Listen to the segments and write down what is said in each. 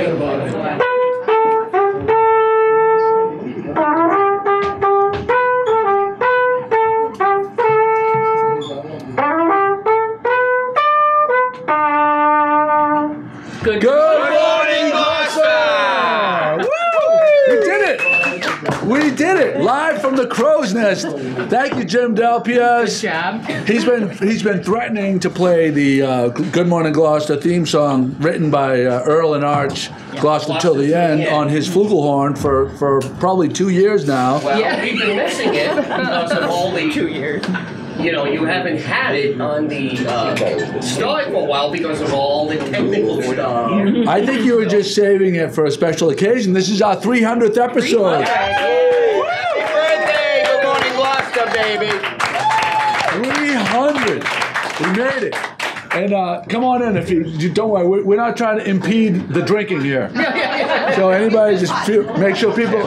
forget about it. Good morning, Gloucester! Woo! We did it! Live from the Crow's Nest. Thank you, Jim Delpias. Good job. He's been threatening to play the Good Morning Gloucester theme song written by Earl and Arch, Gloucester Till the End, on his flugelhorn for probably 2 years now. Well, we've been missing it because of all the 2 years. You know, you haven't had it on the start for a while because of all the technical stuff. I think you were just saving it for a special occasion. This is our 300th episode. Happy birthday! Good morning, Gloucester, baby. 300. We made it. And come on in if you don't worry. We're not trying to impede the drinking here. So anybody just make sure people.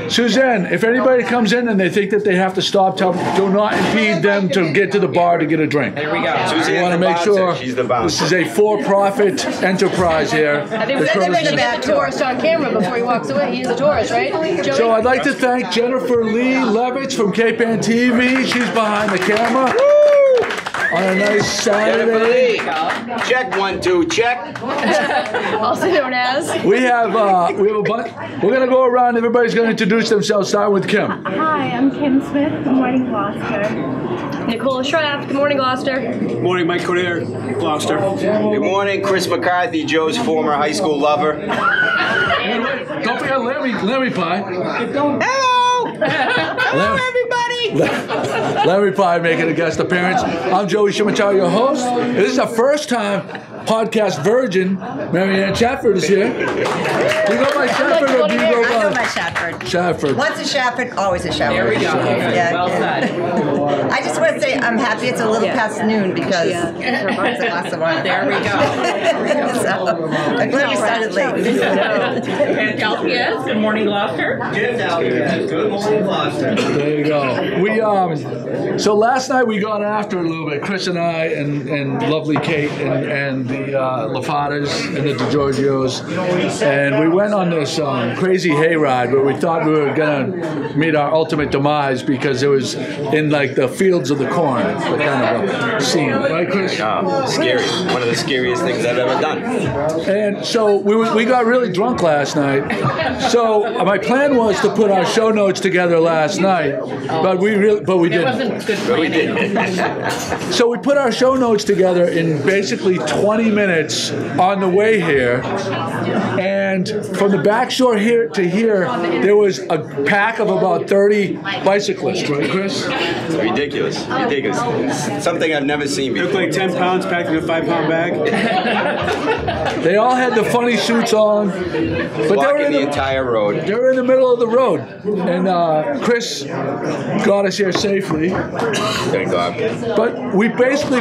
Suzanne, if anybody comes in and they think that they have to stop, do not impede them to get to the bar to get a drink. There we go. We want to make sure She's the bouncer. this is a for-profit enterprise here. I think we're going to get a tourist on camera before he walks away. He's a tourist, right, Joey? So I'd like to thank Jennifer Lee Levitz from Cape Ann TV. She's behind the camera. On a nice Saturday. Check 1, 2, check. Also known as. We have a bunch. We're gonna go around. Everybody's gonna introduce themselves. Starting with Kim. Hi, I'm Kim Smith. Good morning, Gloucester. Nicole Schraft. Good morning, Gloucester. Morning, Mike Cordier, Gloucester. Good morning, Chris McCarthy, Joe's former high school lover. Don't forget Larry Pie. Hello! Hello, everybody! Larry Pie making a guest appearance. I'm Joey Shimachau, your host. This is our first time podcast virgin. Marianne Shafford is here. Do you go by Shafford or do you go by? I go by Shafford. Shafford. Once a Shafford, always a Shafford. There we go. Yeah, Well said. I just want to say I'm happy it's a little past noon because it's a glass of wine. There we go. So, I'm glad we started late. Yes. Good morning, Gloucester. Good morning, Gloucester. There you go. So last night we got after it a little bit. Chris and I and lovely Kate and the LaFadas and the DiGiorgios, and we went on this crazy hayride where we thought we were gonna meet our ultimate demise because it was in like the fields of the corn, the kind of a scene, right, Chris? Oh, scary. One of the scariest things I've ever done. And so we got really drunk last night. So my plan was to put our show notes together last night, but we didn't. But we did. So we put our show notes together in basically 20 minutes on the way here, and from the back shore here to here, there was a pack of about 30 bicyclists, right, Chris? Ridiculous. Ridiculous. Something I've never seen It looked before. like 10 pounds packed in a 5-pound bag. They all had the funny suits on, but they were Blocking in the entire road. They were in the middle of the road, and Chris got us here safely. Thank God. But we basically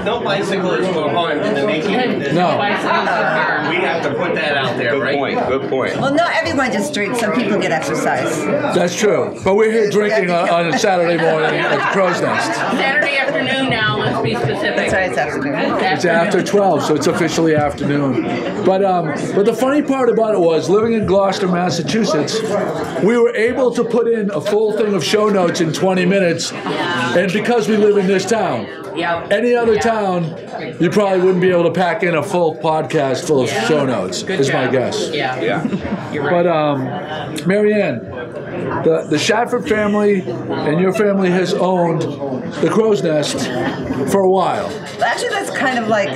No bicyclists were harmed in the making of this. no. We have to put that out there, Good right? point. Good point. Well, not everyone just drinks. Some people get exercise. That's true. But we're here drinking on a Saturday morning at the Crow's Nest. Saturday afternoon now, let's be specific. That's right, it's afternoon. It's after 12, so it's officially afternoon. But the funny part about it was, living in Gloucester, Massachusetts, we were able to put in a full thing of show notes in 20 minutes, and because we live in this town. Any other town, you probably wouldn't be able to pack in a full podcast full of show notes, is my guess. Yeah. But Marianne, the Shafford family and your family has owned the Crow's Nest for a while. Actually, that's kind of like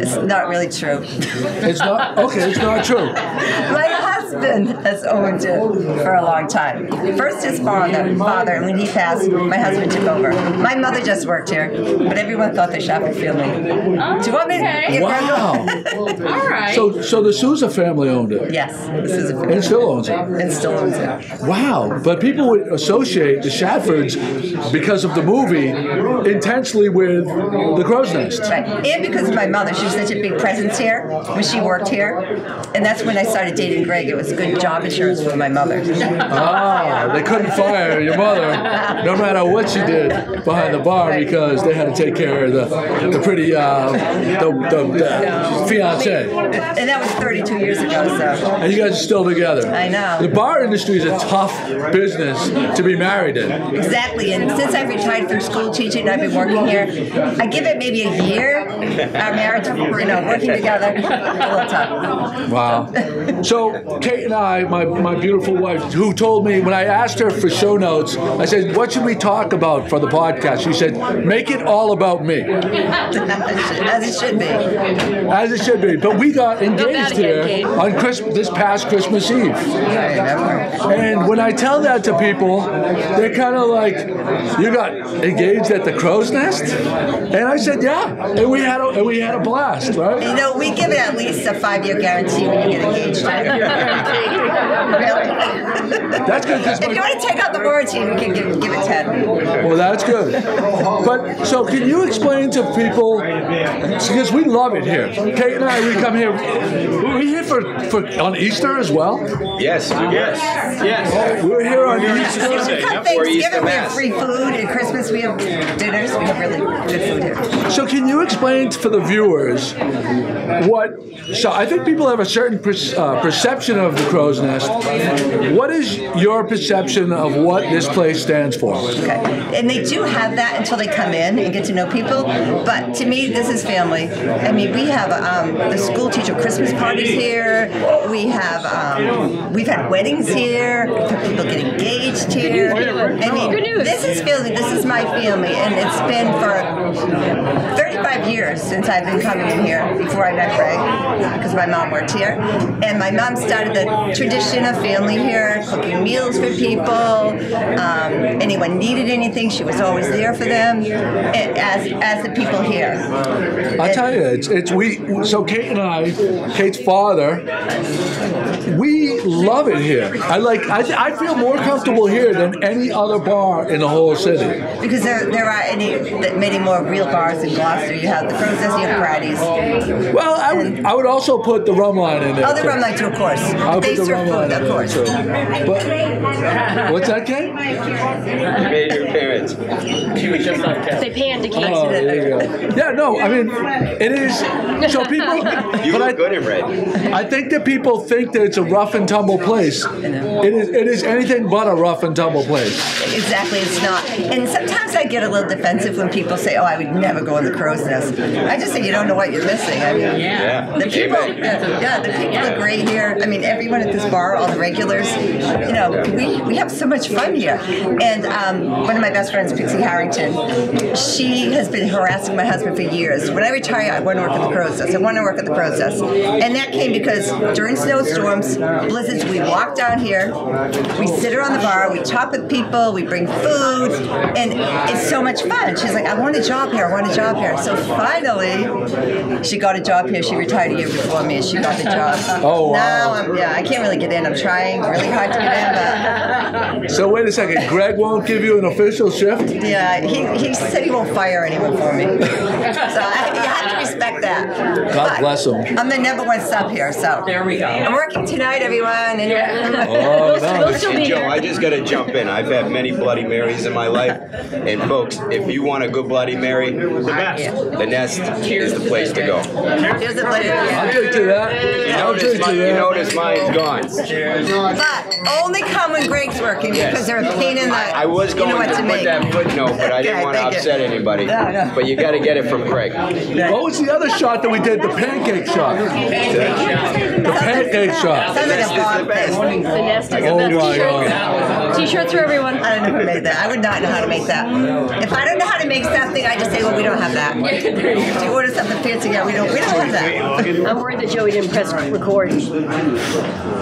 it's not really true. It's not? Okay, it's not true. My husband has owned it for a long time. First his father, and when he passed, my husband took over. My mother just worked here, but everyone thought the Shafford family. Do you want me to get Wow. All right. So the Sousa family owned it. Yes, this is a And family. still owns it. And still owns it. Wow. But people would associate the Shaffords, because of the movie, intensely with the Crow's Nest. Right. And because of my mother, she was such a big presence here when she worked here. And that's when I started dating Greg. It was was good job insurance for my mother. Ah, they couldn't fire your mother, no matter what she did behind the bar, because they had to take care of the pretty the fiance. And that was 32 years ago, so. And you guys are still together. I know. The bar industry is a tough business to be married in. Exactly, and since I've retired from school teaching, I've been working here. I give it maybe a year. Our marriage, working together, a little tough. Wow. So Kate and I, my beautiful wife, who told me when I asked her for show notes, I said, "What should we talk about for the podcast?" She said, "Make it all about me." As it should be. As it should be. But we got engaged here on this past Christmas Eve. I remember. And when I tell that to people, they're kind of like, "You got engaged at the Crow's Nest?" And I said, "Yeah." And we had a blast, right? You know, we give it at least a 5-year guarantee when you get engaged. Really? That's good. If you want to take out the warranty, we can give it 10. Well, that's good. But so, can you explain to people, because we love it here. Kate and I, we come here. We're here for on Easter as well. Yes. We're here on Easter. We come Thanksgiving, we have free food, and Christmas we have dinners. We have really good food here. So, can you explain for the viewers what? So, I think people have a certain perception of the Crow's Nest. What is your perception of what this place stands for? Okay. And they do have that until they come in and get to know people. But to me, this is family. I mean, we have the school teacher Christmas parties here. We have we've had weddings here. We've had people get engaged here. I mean, this is family. This is my family, and it's been for 35 years since I've been coming in here. Before I met Greg, because my mom worked here, and my mom started the tradition of family here, cooking meals for people. Anyone needed anything, she was always there for them, as the people here. I tell you, so Kate and I, Kate's father, we love it here. I feel more comfortable here than any other bar in the whole city. Because there are many more real bars in Gloucester. You have the Crow's Nest, you have Brady's. Well, I would also put the rum line in there. Oh, the rum line too, of course. They serve food, of course. But what's that, Kate? You made your parents. She was just on test. They panned to Kate. Oh, there you go. Yeah, no, I mean, it is. So people. You look good in red. I think that people think that it's a rough and tumble place. It is anything but a rough and tumble place. Exactly, it's not. And sometimes I get a little defensive when people say, "Oh, I would never go in the Crow's Nest." I just say, you don't know what you're missing. I mean, the people, the people are great here. I mean, everyone at this bar, all the regulars, we have so much fun here. And one of my best friends, Pixie Harrington, she has been harassing my husband for years. When I retire, I want to work at the Crow's Nest. I want to work at the Crow's Nest. And that came because during snowstorms, blizzards, we walk down here, we sit around the bar, we talk with people, we bring food, and it's so much fun. She's like, I want a job here, I want a job here. So finally, she got a job here. She retired a year before me, and she got the job. Oh, wow. Now, I can't really get in. I'm trying really hard to get in, but... So wait a second, Greg won't give you an official shift? Yeah, he said he won't fire anyone for me. So you have to respect that. God bless him. I'm the number one sub here, so. There we go. I'm working tonight, everyone. And Oh, no. Joe, I just got to jump in. I've had many Bloody Marys in my life. And folks, if you want a good Bloody Mary, the Nest is the place to go. Here's the plate. I'll take to that. You notice mine's gone. But only come when Greg's working because they're a pain in the. I was going to put that footnote, but I didn't want to upset anybody. No. But you got to get it from Craig. What was the other shot that we did? The pancake shot. The pancake shot. Sounds like a bomb thing. The Nest is Oh the my best God. T-shirts for everyone. I don't know who made that. I would not know how to make that. If I don't know how to make something, I just say, well, we don't have that. If you order something fancy, yeah, we don't have that. I'm worried that Joey didn't press record.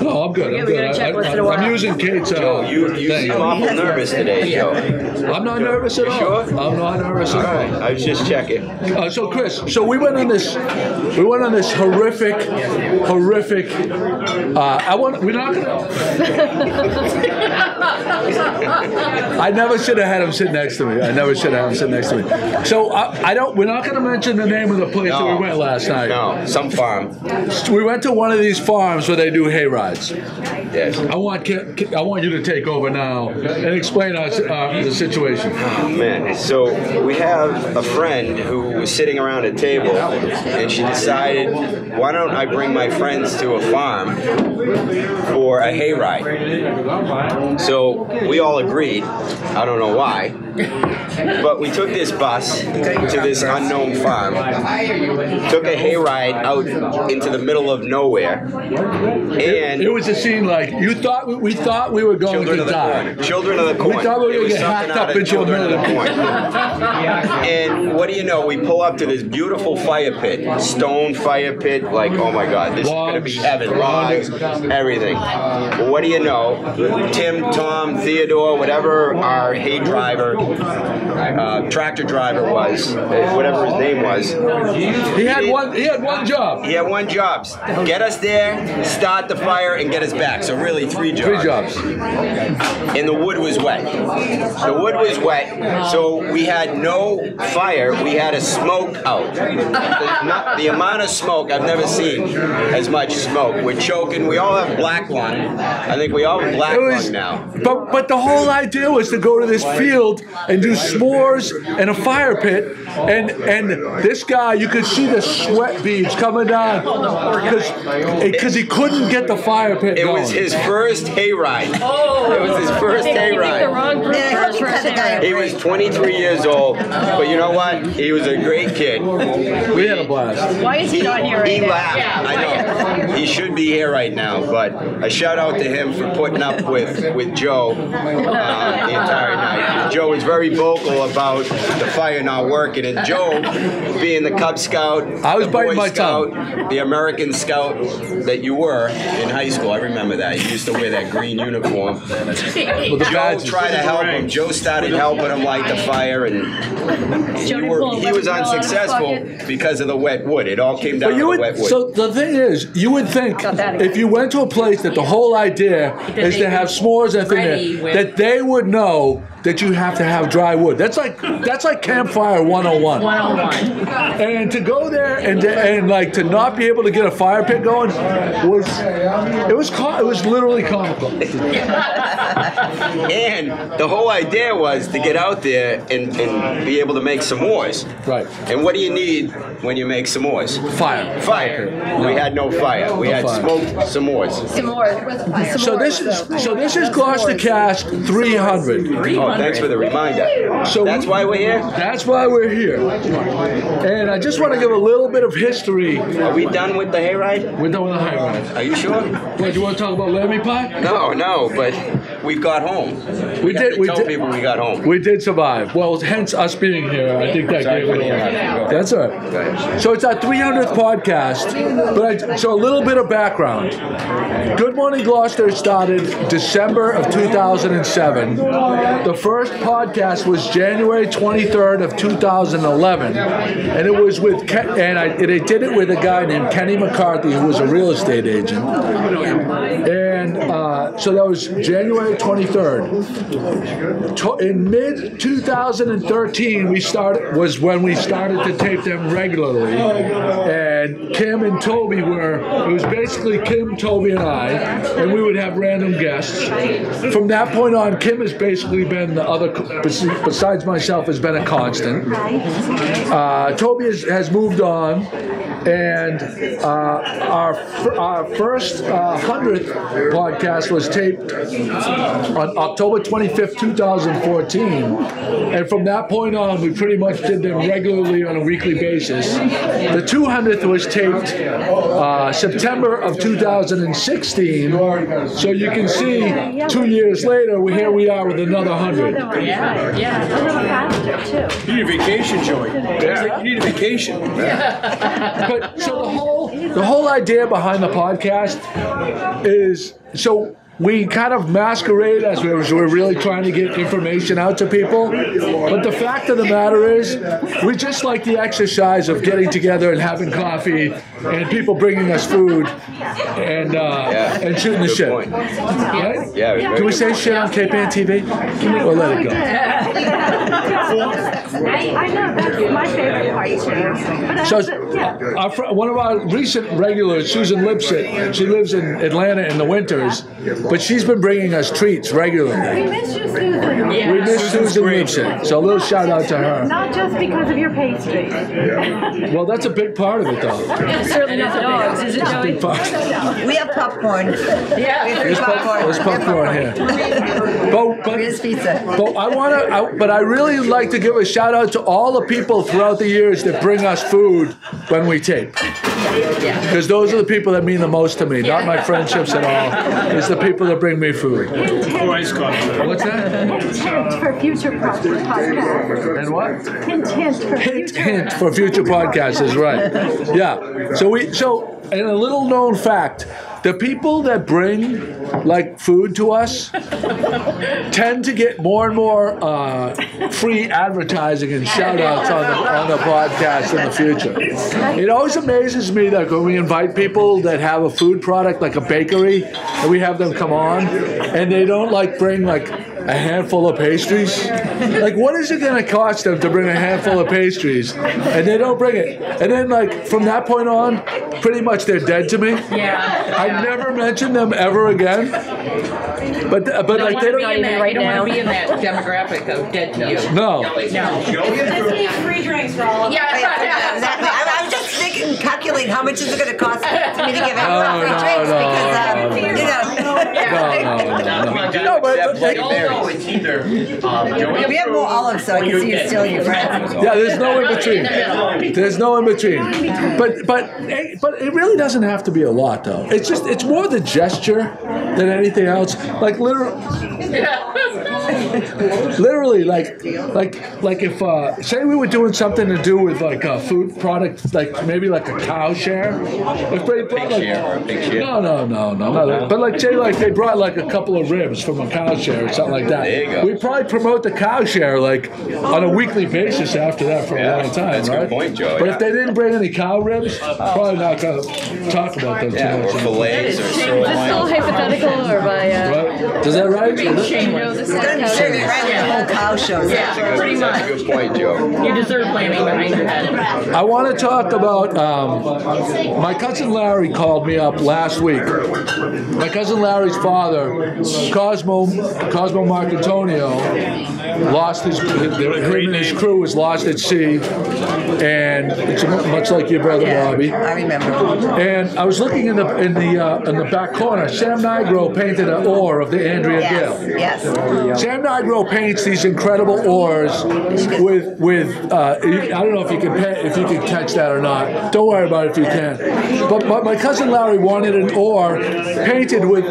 No, I'm good. We got a checklist in a while. I'm using Kate's You thing. seem awful nervous today, Joe. I'm not nervous at all. Sure? I'm I'm not nervous at all. I was just checking. So Chris, we went on this horrific. We're not gonna. I never should have had him sit next to me. So we're not going to mention the name of the place that we went last night. No, some farm. We went to one of these farms where they do hay rides. Yes. I want you to take over now and explain us the situation. Oh, man. So we have a friend who was sitting around a table, and she decided, why don't I bring my friends to a farm for a hayride? So we all agreed. I don't know why. But we took this bus to this unknown farm, took a hayride out into the middle of nowhere, and it was a scene like we thought we were going to die. Children of the Corn. We thought we were going to get hacked up into a Children of the million. Corn. And what do you know? We pull up to this beautiful fire pit, stone fire pit. Like, oh my God, this is going to be heaven. Logs, everything. Well, what do you know? Tim, Tom, Theodore, whatever our hay driver, tractor driver was, whatever his name was. He had one job. He had one job. Get us there, start the fire, and get us back. So really 3 jobs. 3 jobs. And the wood was wet. So we had no fire. We had a smoke out. The amount of smoke, I've never seen as much smoke. We're choking. We all have black lung. I think we all have black lung now. But the whole idea was to go to this field and do s'mores and a fire pit, and this guy, you could see the sweat beads coming down because he couldn't get the fire pit going. It was his first hayride. It was his first hayride. He was 23 years old, but you know what? He was a great kid. We had a blast. Why is he not here right He now? laughed. Yeah, I know. He should be here right now, but a shout out to him for putting up with Joe the entire night. Joe was very vocal about the fire not working, and Joe, being the Cub Scout, I was the biting Boy my Scout, tongue. the American Scout that you were in high school. I remember that. You used to wear that green uniform. Joe tried to help him. Joe started helping him light the fire, and he was unsuccessful because of the wet wood. It all came down to the wet wood. So the thing is, you would think if you went to a place that the whole idea is to have s'mores and things there, that they would know that you have to have dry wood. That's like campfire 101. 101. And to go there and like to not be able to get a fire pit going was literally comical. And the whole idea was to get out there and be able to make s'mores. Right. And what do you need when you make s'mores? Fire. We had no fire. We had smoked s'mores. Some more. So this is GloucesterCast 300. Oh, thanks for the reminder. So that's why we're here? That's why we're here. And I just want to give a little bit of history. Are we done with the hayride? We're done with the hayride. Are you sure? What, do you want to talk about lammy pie? No, but we got home. We did. People we got home. We did survive. Well, hence us being here. I think that gave it away. That's all right. So it's our 300th podcast. So a little bit of background. Good Morning Gloucester started December of 2007. The first podcast was January 23rd of 2011, and it was with they did it with a guy named Kenny McCarthy, who was a real estate agent. And so that was January 23rd. In mid 2013, was when we started to tape them regularly, and Kim and Toby it was basically Kim, Toby, and I, and we would have random guests. From that point on, Kim has basically been the other, besides myself, has been a constant. Toby has moved on, and our first 100th podcast was taped on October 25th, 2014, and from that point on, we pretty much did them regularly on a weekly basis. The 200th was taped September of 2016, so you can see 2 years later, here we are with another 100. Yeah. A little faster, too. You need a vacation, Joey. You need a vacation. But so the whole idea behind the podcast is, so we kind of masquerade as we're really trying to get information out to people. But the fact of the matter is, we just like the exercise of getting together and having coffee and people bringing us food and shooting the shit. Point. Right? Yeah. Can we say shit on Cape-Ann TV? Or let it go? I know, that's my favorite part too. So, one of our recent regulars, Susan Lipset, she lives in Atlanta in the winters, but she's been bringing us treats regularly. We miss you, Susan. We miss Susan Lipset, so a little shout out to her. Not just because of your pastries. Well, that's a big part of it, though. Certainly not the dogs, is it, Joey? Big part. We have popcorn. There's popcorn here. But Here's pizza. But I really like to give a shout out to all the people throughout the years that bring us food when we tape. Because those are the people that mean the most to me, not my friendships at all. It's the people that bring me food. Or ice coffee. What's that? Hint for future podcasts. And what? Hint For for future. future podcasts is right. Yeah. So and a little known fact, the people that bring like food to us tend to get more and more free advertising and shout outs on the podcast in the future. It always amazes me that when we invite people that have a food product like a bakery and we have them come on and they don't like bring like a handful of pastries. Like, what is it going to cost them to bring a handful of pastries? And they don't bring it. And then, like, from that point on, pretty much they're dead to me. Yeah. I never mention them ever again. But like, they don't. Not even right now. Don't want to be in that demographic of dead to you. No. Free drinks for all of us. Yeah. Exactly. I was just thinking, calculating how much is it going to cost me to give everyone free drinks because, No, but it's either Joey. we have more olives, so I can see you stealing your friends. yeah, there's no in between. There's no in between. But it really doesn't have to be a lot, though. It's more the gesture than anything else. Like literally, like if say we were doing something to do with like a food product, like maybe like a cow share. If they brought like no. But like say like they brought like a couple of ribs from a cow share or something like that. There you go. We'd probably promote the cow share like on a weekly basis after that for a long time, that's right? a good point, Joe. But if they didn't bring any cow ribs, probably not gonna talk about them too Or much. fillets or Is this still sirloin. hypothetical or by Right? Is that right? Joe, this It's going to be sugar, right? When the whole cow shows up. Yeah, pretty much. That's a good point, Joe. You deserve blaming behind your head. I want to talk about my cousin Larry called me up last week. My cousin Larry's father, Cosmo Marcantonio, lost him and his crew was lost at sea, and it's much like your brother Bobby. I remember. And I was looking in the back corner. Sam Nigro painted an oar of the Andrea Gale. Yes. Sam Nigro paints these incredible oars with I don't know if you can catch that or not. Don't worry about it if you can. But my cousin Larry wanted an oar painted with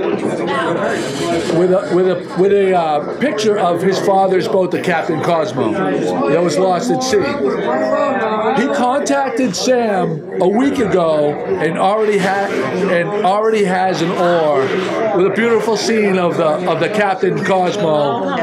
a picture of his father's boat, the Captain Cosmo, that was lost at sea. He contacted Sam a week ago and already has an oar with a beautiful scene of the Captain Cosmo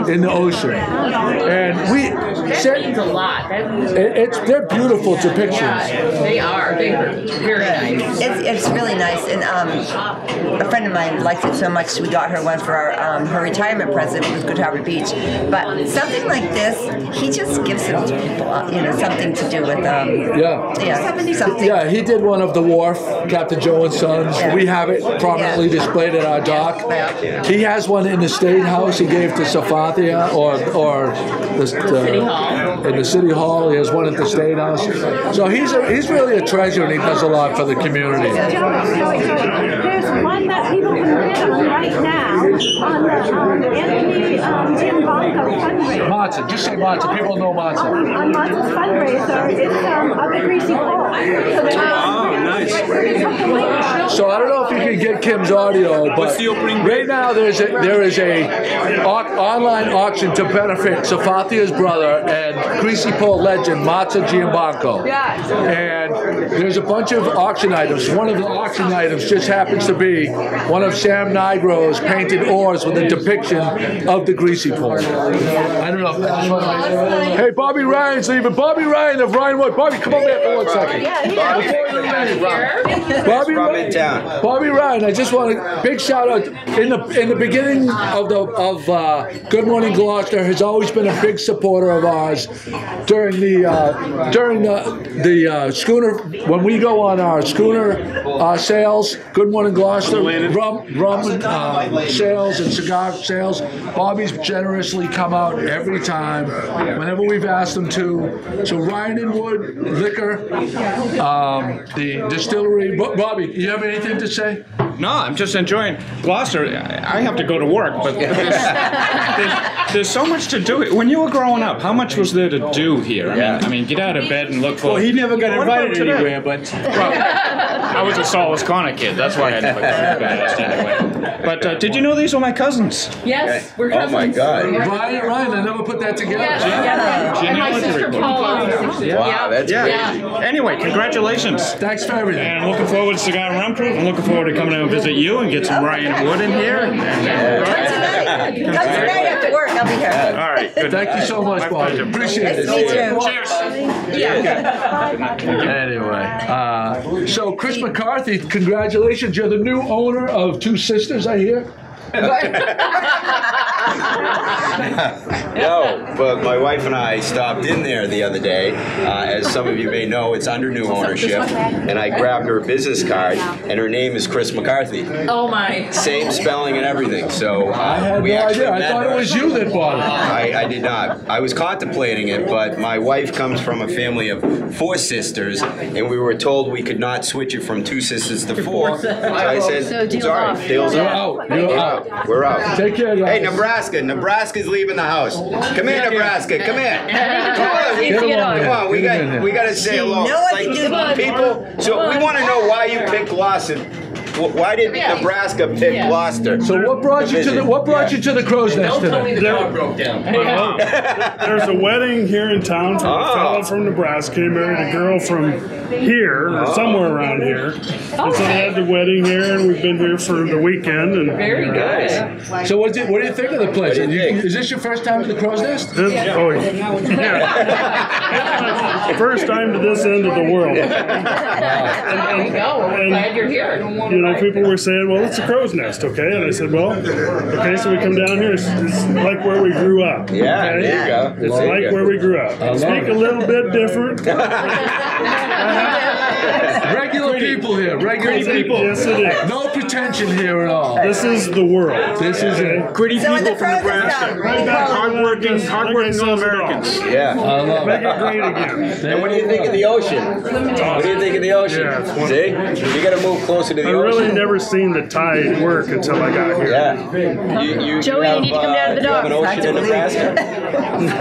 in the ocean. And That means a lot. they're beautiful depictions. Yeah, they are. They're very nice. It's really nice, and a friend of mine liked it so much we got her one for her retirement present. It was Good Harbor Beach, but something like this, he just gives them to people, something to do with something. Yeah, he did one of the wharf, Captain Joe and Sons. Yeah. We have it prominently displayed at our dock. Yeah. He has one in the State House he gave to Safathia or City Hall. in the City Hall. He has one at the State House. So he's really a treasure, and he does a lot for the community. Joey, there's one that people can bid on right now on the Anthony Jim Bonco fundraiser. Matza, just say Matza. People know Matza. On Monza's fundraiser, it's of the Greasy Pole. So I don't know if you can get Kim's audio, but What's the opening right now there is a online auction to benefit Safathia's brother and Greasy Pole legend Matza Giambanco. And there's a bunch of auction items. One of the auction items just happens to to be one of Sam Nigro's painted oars with a depiction of the greasy pole. I don't know if that's funny. Hey, Bobby Ryan's leaving. Bobby Ryan of Ryanwood. Bobby, come over here for 1 second. Bobby Ryan, I just want a big shout out. In the beginning of Good Morning Gloucester, has always been a big supporter of ours during the schooner, when we go on our schooner sales. Good Morning Gloucester, rum sales and cigar sales. Bobby's generously come out every time, whenever we've asked him to. So Ryan and Wood Liquor, the distillery. Bobby, you have anything to say? No, I'm just enjoying Gloucester. I have to go to work, but there's so much to do. When you were growing up, how much was there to do here? I mean, get out of bed and look for... Well, he never got invited anywhere, but... Well, I was a Solace Corner kid. That's why I never got invited anyway. But did you know these were my cousins? Yes, we're cousins. Oh my God. Ryan, I never put that together. And my sister Paula. Wow, that's crazy. Anyway, congratulations. Thanks for everything. And I'm looking forward to Cigar and Rum Crew. I'm looking forward to coming down and visit you and get some Ryan Wood in here. Come tonight after work. I'll be here. All right, good. Thank you so much, Bobby. Appreciate it. Nice to meet you. Cheers. Anyway, so Chris McCarthy, congratulations. You're the new owner of Two Sisters, I hear. No, but my wife and I stopped in there the other day. As some of you may know, it's under new ownership. And I grabbed her business card, and her name is Chris McCarthy. Oh my. Same spelling and everything. So I had we no actually idea. I met thought her. it was you that bought it. I did not. I was contemplating it, but my wife comes from a family of 4 sisters, and we were told we could not switch it from 2 sisters to 4. So I said, So deal's sorry, off. deal's You're off. out. You're out. We're out. Take care, guys. Hey, Nebraska. Nebraska's leaving the house. Come here, Nebraska. Come here. Come on. Get along Come on. We here. got to say hello. know what Like, to do. people. So we want to know why you picked Gloucester. Why did Nebraska pick Gloucester? So what brought you to the Crow's Nest Don't tell me today? the dog broke down. There's a wedding here in town from a fellow from Nebraska. He married a girl from here, or somewhere around here. And so they had the wedding here, and we've been here for the weekend. And Very good. So what do you think of the place? Is this your first time at the Crow's Nest? oh, yeah. First time to this end of the world. There you go. We're glad you're here. You know, people were saying, well, it's a crow's nest, okay? And I said, well, okay, so we come down here. It's like where we grew up. Yeah, okay? there you go. It's like where we grew up. Speak a little bit different. Regular people here. Regular people. Yes, it is. No pretension here at all. This is the world. This is it. Gritty So when the people from Crow's Nest Nebraska. down, what do you call it? Hardworking All-Americans. Yeah. I love Make it. it great again. And what do you think of the ocean? What do you think of the ocean? Yeah, it's See? You got to move closer to the I ocean. really never seen the tide work until I got here. Yeah. Joey, you need to come down to the do you have an docks. ocean in Nebraska?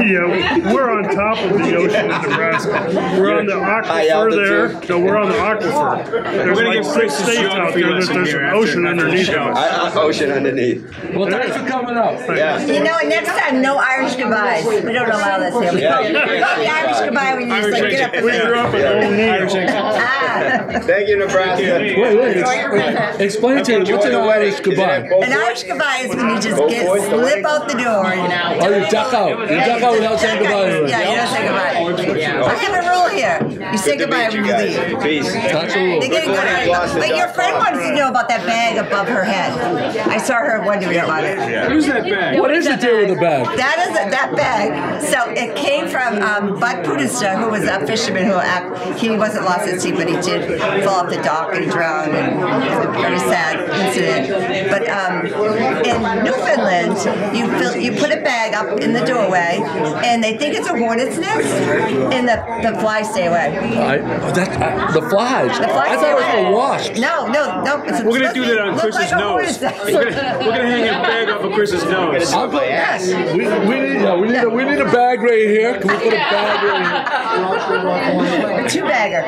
Yeah, we're on top of the ocean in Nebraska. We're on the High aquifer there. altitude. No, we're on the aquifer. There's gonna like get 6 Chris's states out geography there that lesson there's here an after- ocean after the underneath show. us. Ocean underneath. Well, thanks for coming up. Yeah. You know, and next time, no Irish goodbyes. We don't allow this here. We Yeah, call you the can't say Irish goodbye. goodbye when you just like get up and We grew up in O'Neill. Thank you, Nebraska. Wait. Explain to me, what's an Irish goodbye? An Irish goodbye is when you just slip out the door. Oh, you duck out. You duck out without saying goodbye. Yeah, you don't say goodbye. I have a rule here. You say goodbye when you leave. Peace. That's a rule. They get good. But your friend wanted to know about that bag above her head. I saw her wondering about it. Who's that bag? What is the deal with the bag? That bag. So it came from Buck Pudista, who was a fisherman he wasn't lost at sea, but he did fall off the dock and drown, and it was a very sad incident. But in Newfoundland, you put a bag up in the doorway, and they think it's a hornet's nest, and the flies stay away. The flies. The flies I stay thought it was away. the wasp. No. It's We're gonna do that on look Chris's like a nose. hornet's nest. We're gonna hang a bag off of Chris's nose. I'll put, we need a bag right here. Can we put a bag right here? A 2-bagger.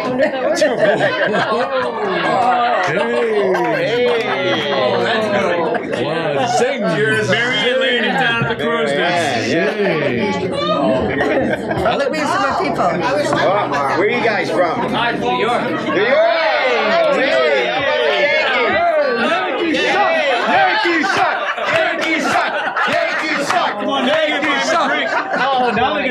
Wow, sing. You're Marion Lane in town at the Crow's Nest. Let me some more people. Where are you guys from? I'm from New York. New York. Hey.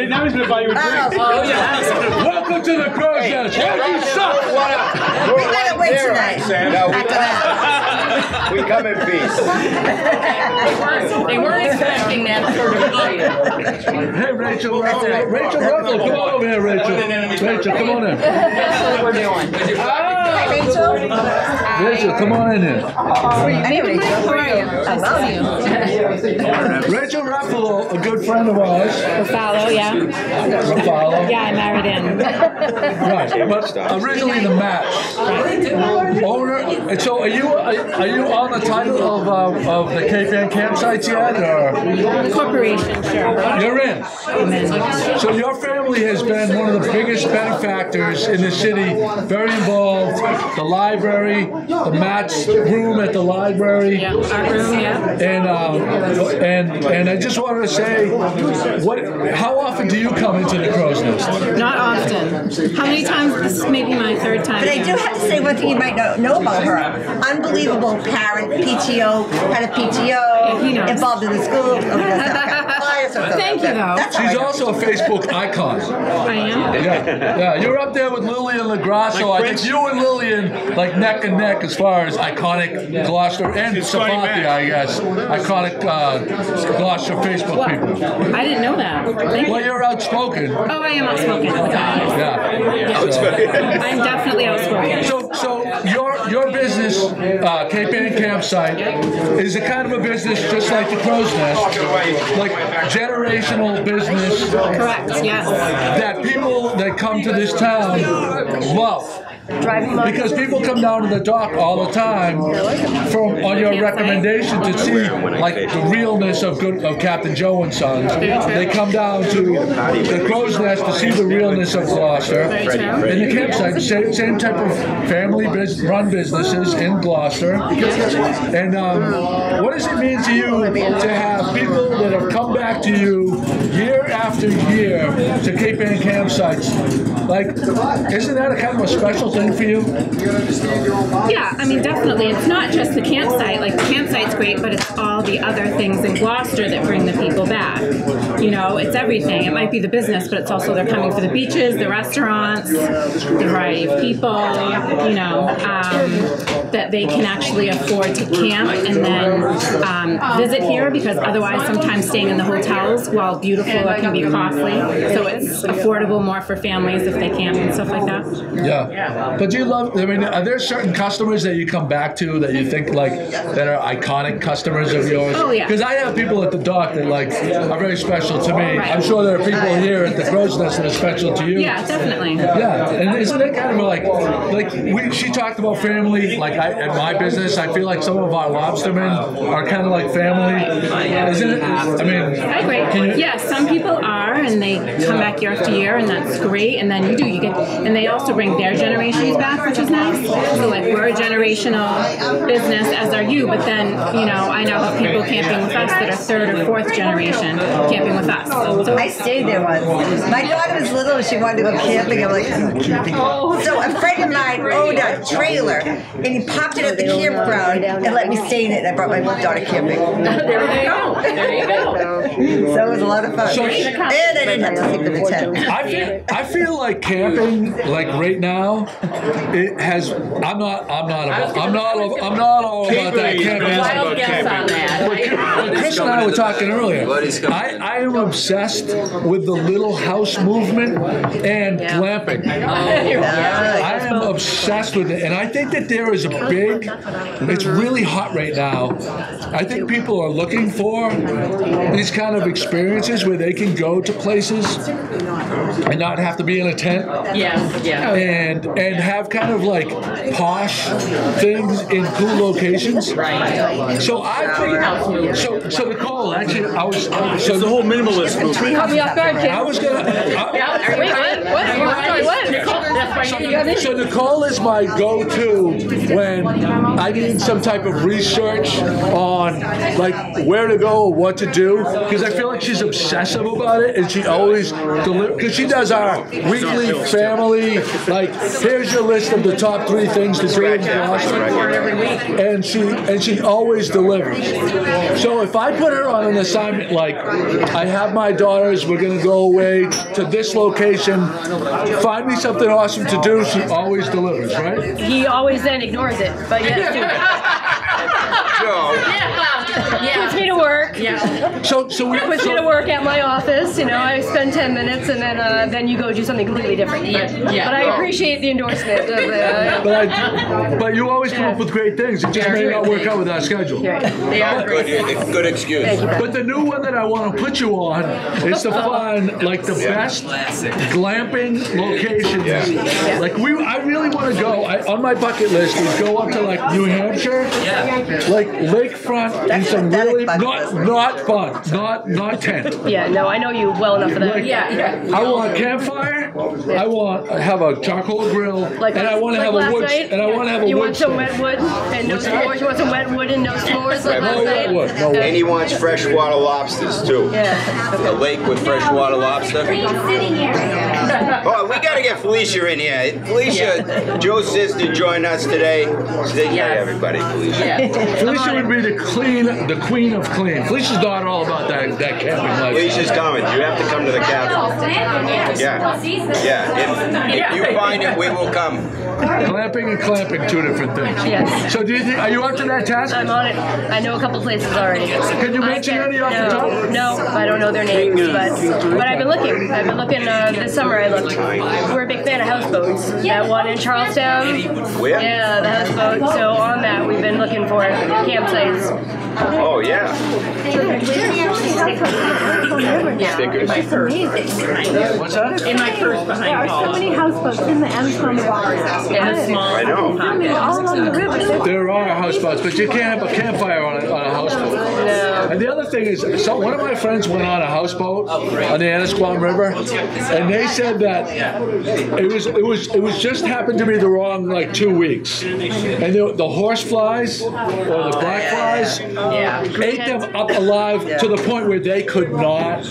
now he's gonna buy you a drink. Oh, yeah. Welcome to the Crow's Nest. Hey, you suck. We gotta wait tonight. After that. We come in peace. They weren't expecting that sort of item. Hey, Rachel. Rachel Ruffalo, come on over here, Rachel. Rachel, come on in. That's what we're doing. Hi, Rachel. Rachel, come on in here. Hey, Rachel. How are you? I love you. Rachel Ruffalo, a good friend of ours. Ruffalo, yeah. Ruffalo. Yeah, I married in. Right, but originally the match owner. And so, are you on the title of the Cape Ann campsites yet, or Corporation, sure. you're in? So your family has been one of the biggest benefactors in the city. Very involved. The library, the match room at the library. Yeah, our room, yeah. And I just wanted to say, how often do you come into the Crow's Nest? Not often. How many times? This may be my third time. But I do have to say one thing you might not know about her. Unbelievable parent, PTO, head of PTO, involved in the school. Thank you, though. She's also a Facebook icon. I am? Yeah. You're up there with Lillian LaGrasso. I think you and Lillian, like neck and neck as far as iconic Gloucester and Sabathia, I guess. Iconic Gloucester Facebook people. I didn't know that. Well, you're outspoken. Oh, I am outspoken. Yeah. I'm definitely outspoken. So your business, Cape Ann Campsite, is a kind of a business just like the Crow's Nest, like generational business. Correct, yes. That people that come to this town love. Because people come down to the dock all the time on your recommendation to see like the realness of Captain Joe and Sons. They come down to the Crow's Nest to see the realness of Gloucester. And the campsite, same type of family-run businesses in Gloucester. And what does it mean to you to have people that have come back to you year after year to Cape Ann campsites? Like, isn't that a kind of a special thing for you? Yeah, I mean, definitely. It's not just the campsite. Like, the campsite's great, but it's all the other things in Gloucester that bring the people back. You know, it's everything. It might be the business, but it's also they're coming for the beaches, the restaurants, the variety of people, you know, that they can actually afford to camp and then visit here, because otherwise sometimes staying in the hotels, while beautiful, it can be costly. So it's affordable more for families if they camp and stuff like that. Yeah. But do you love, I mean, are there certain customers that you come back to that you think like, that are iconic customers of yours? Oh, yeah. Because I have people at the dock that like are very special to me. Right. I'm sure there are people here at the Crow's Nest that are special to you. Yeah, definitely. Yeah, and isn't it kind of like she talked about family, like at my business, I feel like some of our lobstermen are kind of like family. Isn't it? I mean, I agree. Yeah, some people are, and they come back year after year, and that's great. And then you get, and they also bring their generations back, which is nice. So like we're a generational business, as are you. But then I now have people camping with us that are third or fourth generation camping with us. So I stayed there once. My daughter was little, she wanted to go camping. I'm like, I'm camping. So a friend of mine owned a trailer, and he popped it at the campground and let me stay in it. And I brought my daughter camping. There you go. There you go. So it was a lot of fun. And I didn't have to sleep in the tent. I feel like camping, like right now, it has. I'm not all about that camping. Wild guess on that. Chris and I were talking earlier. I am obsessed with the little house movement and glamping. I am obsessed with it, and I think that there is a big. It's really hot right now. I think people are looking for these kind of experiences where they can go to places and not have to be in a tent. Yeah. And have kind of like posh things in cool locations. Right. So so Nicole, actually, I was. So the whole minimalist movement. Caught me off guard, kid. I was gonna. Wait, what? What? That's why So Nicole is my go-to when I need some type of research on like where to go or what to do, because I feel like she's obsessive about it, and she always delivers. Because she does our weekly family, like here's your list of the top 3 things to do in Gloucester, and she always delivers. So if I put her on an assignment like I have my daughters, we're gonna go away to this location, find me something awesome to do, she always delivers, right? He always then ignores it, but yes, puts me to work. Yeah. So we puts me to work at my office. You know, I spend 10 minutes, and then you go do something completely different. Yeah. But I appreciate the endorsement of the. But you always come up with great things. It just may not work out with our schedule. They are Good excuse. But the new one that I want to put you on is to find like the best glamping locations. Like I really want to go. On my bucket list is go up to like New Hampshire, like lakefront and some really not fun, not tent. Yeah, no, I know you well enough for that. Like, I want campfire. I want to have a charcoal grill, and I want to have a wood. And I want to have a wood. You want some wet wood and no s'mores. You want some wet wood and no s'mores. Like last night. And he wants freshwater lobsters too. A lake with freshwater lobster. Oh, we gotta get Felicia in here. Felicia, Joe's sister, joined us today. Say hi, everybody, Felicia. Felicia would be the queen of clean. Felicia's not all about that camping life. Felicia's coming. You have to come to the cabin. If you find it, we will come. Glamping and clamping, 2 different things. Yes. So are you up to that task? I'm on it. I know a couple places already. Can you mention any off the top? No, I don't know their names, but I've been looking. this summer. I looked. We're a big fan of houseboats. That one in Charlestown. Where? Yeah, the houseboat. So on that, we've been looking for campsites. Oh yeah. Stickers. What's that? In my purse behind There are so many houseboats in the Amazon River. I know. All along the river. There are houseboats, but you can't have a campfire on a houseboat. No. And the other thing is, one of my friends went on a houseboat on the Annisquam River, and they said that it was just happened to be the wrong 2 weeks, and the horse flies or the black flies ate them up alive to the point where they could not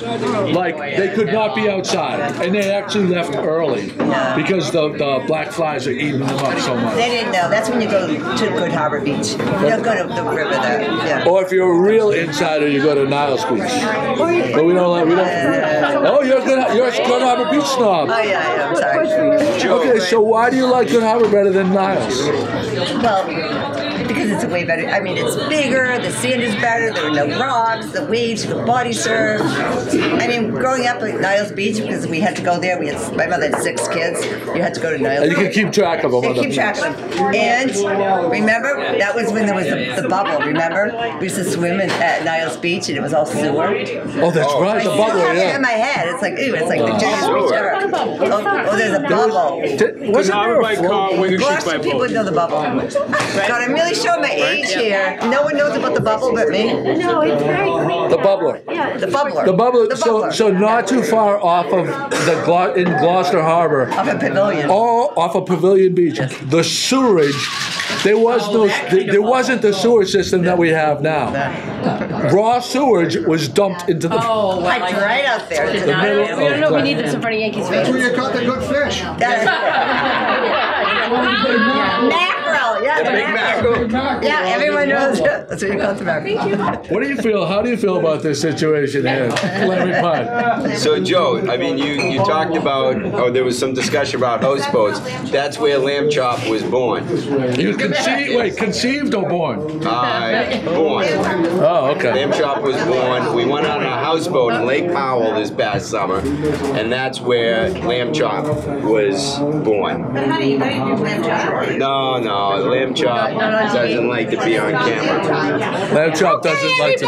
be outside, and they actually left early because the black flies are eating them up so much. They didn't know. That's when you go to Good Harbor Beach. You don't go to the river there. Yeah. Or if you're a real insider, you go to Niles Beach. But we don't. Oh, you're a Good Harbor Beach snob. Oh yeah, I'm sorry. Okay, so why do you like Good Harbor better than Niles? Well, because it's way better. I mean, it's bigger, the sand is better, there are no rocks, the waves, you can body surf. I mean, growing up at Niles Beach, because we had to go there, my mother had 6 kids, you had to go to Niles And you could keep track of them. And keep track of them. And remember, that was when there was the bubble, remember? We used to swim at Niles Beach and it was all sewer. Oh, that's right, the bubble, In my head, it's like, ooh, it's like the dirtiest beach ever. Oh, there's a bubble. Wasn't there a Gloucester people would know the bubble. God, I'm really showing my age here. No one knows about the bubble but me. No, it's very clean. The bubbler. Yeah, The bubbler. The bubbler. The bubbler. So not too far off of in Gloucester Harbor. Off a pavilion. Off of Pavilion Beach. The sewerage. There wasn't the sewer system that we have now. Raw sewage was dumped into the. Piped right out there. We don't know if we need this in front of Yankees fans. Where you caught the good fish. Mackerel. Yeah, the mackerel. Yeah, everyone knows it. That's what you call the mackerel. What do you feel? How do you feel about this situation here? Lemmy Pond. So Joe, I mean, you talked about, there was some discussion about houseboats. That's where Lamb Chop was born. He was conceived or born? Born. Oh, okay. Lamb Chop was born. We went on a houseboat in Lake Powell this past summer, and that's where Lamb Chop was born. But how do you do Lamb Chop? No, Lamb Chop doesn't like to be on camera. Lamb Chop doesn't like to.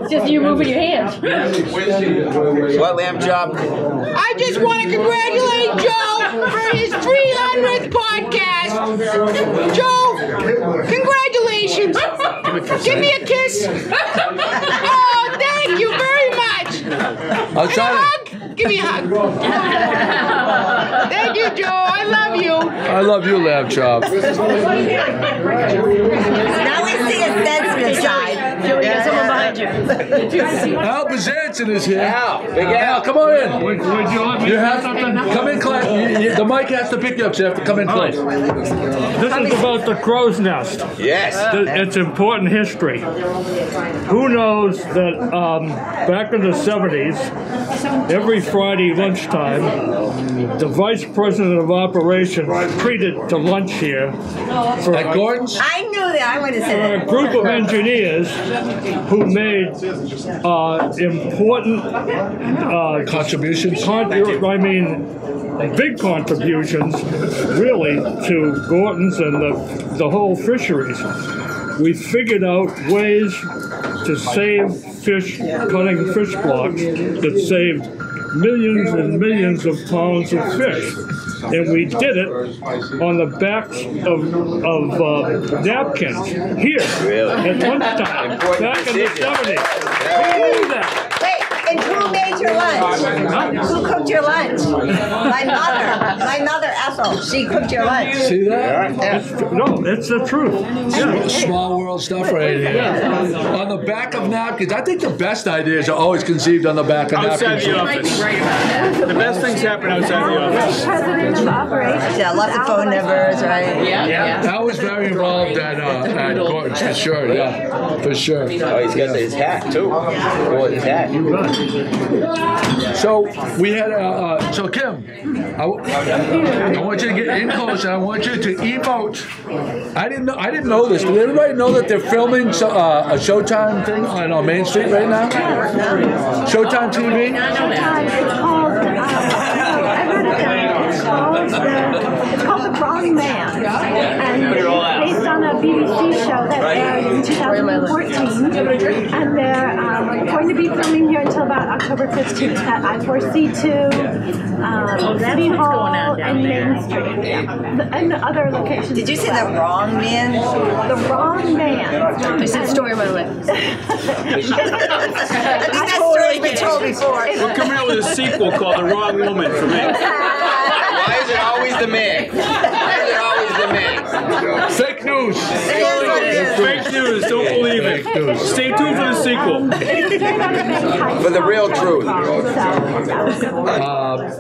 Just you moving your hands. What, Lamb Chop? I just want to congratulate Joe for his 300th podcast. Joe, congratulations. Give me a kiss. Oh, thank you very much. I'll try to. Give me a hug. Thank you. Joe. I love you. I love you, Lamb Chop. Now we see a sensitive side. Joey, you got someone behind you. Al Bazanson is here. Al, big Al, Al. come on in. Would you let me You say have something? come in close. The mic has to pick you up, so you have to come in close. This is about the crow's nest. Yes. It's important history. Who knows that back in the 70s, every Friday lunchtime, the vice president of operations treated to lunch here for At Gordon's? I knew that. I would have said a it. group of engineers who made important Contributions? big contributions, really, to Gordon's and the whole fisheries. We figured out ways to save fish, cutting fish blocks that saved millions and millions of pounds of fish. And we did it on the backs of napkins here at lunchtime back in the 70s. Who knew that? Wait, and who made your lunch? Who cooked your lunch? My mother, Ethel. She cooked your lunch. See that? No, it's the truth. Small world stuff right here. On the back of napkins. I think the best ideas are always conceived on the back of Outside napkins. the office. The best things happen outside the office. President of operations. Yeah, lots of phone numbers, right? I was very involved at Gordon's, for sure, yeah. For sure. Oh, he's got his hat too. Oh, his hat. So we had so Kim, I want you to get in close and I want you to emote. I didn't know this. Did everybody know that they're filming a Showtime thing on Main Street right now? Showtime TV? It's called, I read it down. It's called The Wrong Man. And it's based on a BBC show that aired in 2014. And they're going to be filming here until about October 15th at I-4C2, City Hall, and Main Street. And other locations. Did you say the wrong man? The Wrong Man. I said story of my life. That story's been told before. We're coming out with a sequel called The Wrong Woman for me. Why is it always the man? Why is it always the man? Fake news. Fake news, don't believe it. Stay tuned for the sequel. For the real truth.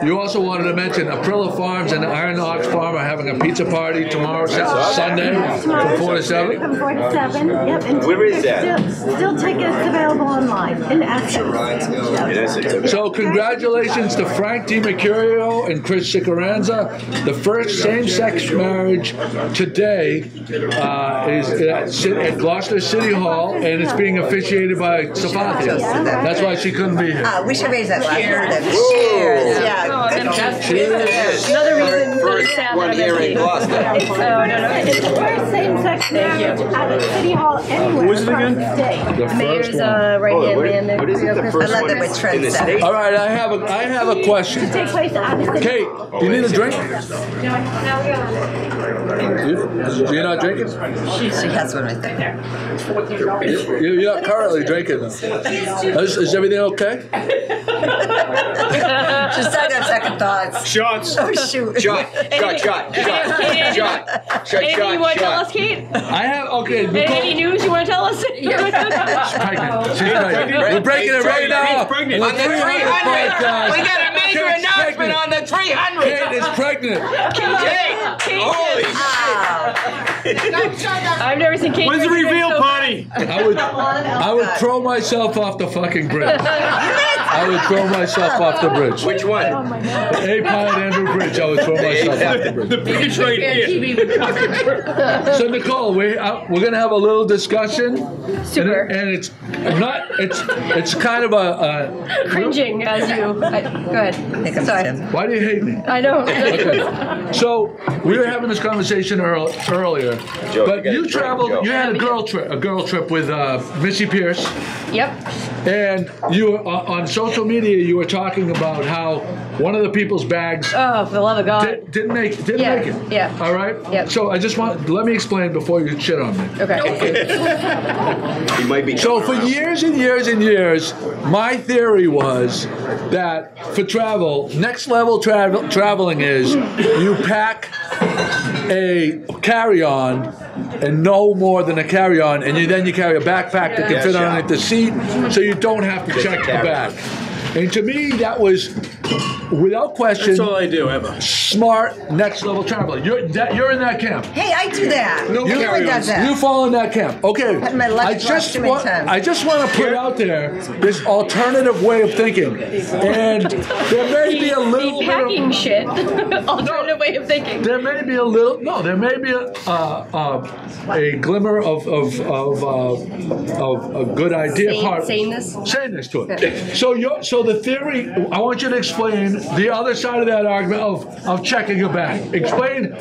You also wanted to mention Aprilla Farms and Iron Ox Farm are having a pizza party tomorrow, Sunday, from 4 to 7. From 4 to 7. Yep. And Where is that? Still tickets available online in Essence. So congratulations to Frank DiMercurio and Chris Cicaranza. The first same-sex marriage today is at Gloucester City Hall, and it's being officiated by Safathia. That's why she couldn't be here. We should raise that glass. Cheers. Yeah. Cheers. Another reason that First it's sad one that here I'm in Gloucester. Oh, no. It's the first same-sex marriage at a City Hall anywhere What is it again? across the state. The Mayor's first one. right-hand man there. What is it? The I first love one that with in the trends. States? All right, I have a question. Take place at a city. Kate, do you need a drink? You're not drinking? She has one right there. You're not currently drinking. Is everything okay? She's starting to have second thoughts. Shots. Oh, shoot. Shot. Anything you want to tell us, Kate? I have, okay. Any news you want to tell us? She's pregnant. We're breaking it right now. Kate's pregnant. On the 300. We got a major Kate's announcement pregnant. on the 300. Kate is pregnant. Kate. Holy shit. I've never seen Kate. When's the pregnant, reveal so- party? I would throw myself off the fucking bridge. I would throw myself off the bridge. Which one? The A-Pine Andrew Bridge, I would throw myself off the bridge. The bridge right here. So Nicole, we're gonna have a little discussion, Super. and it's kind of a Cringing as you. Go ahead. Sorry. why do you hate me? I don't. Okay. So we were having this conversation earlier, Joe, but you gotta you drink, traveled. Joe. You had a girl trip with Missy Pierce, Yep. and you were, on social media you were talking about how one of the people's bags Oh, for the love of God. didn't make it. Yeah. All right. Yep. So I just let me explain before you shit on me. Okay. He might be. So for years and years and years, my theory was that for travel, next level traveling is you pack a carry-on and no more than a carry-on, and then you carry a backpack that can fit underneath the seat, so you don't have to check the bag. And to me, that was, without question, That's all I do ever. smart next level traveling. You're in that camp. Hey, I do that. No Everyone does that. You fall in that camp. Okay. Had my legs lost too many times. I just want to put out there this alternative way of thinking. And there may be a little bit Packing shit. Alternative way of thinking. there may be a little there may be a glimmer of a good idea saneness to it. So the theory, I want you to explain the other side of that argument of checking a bag. Explain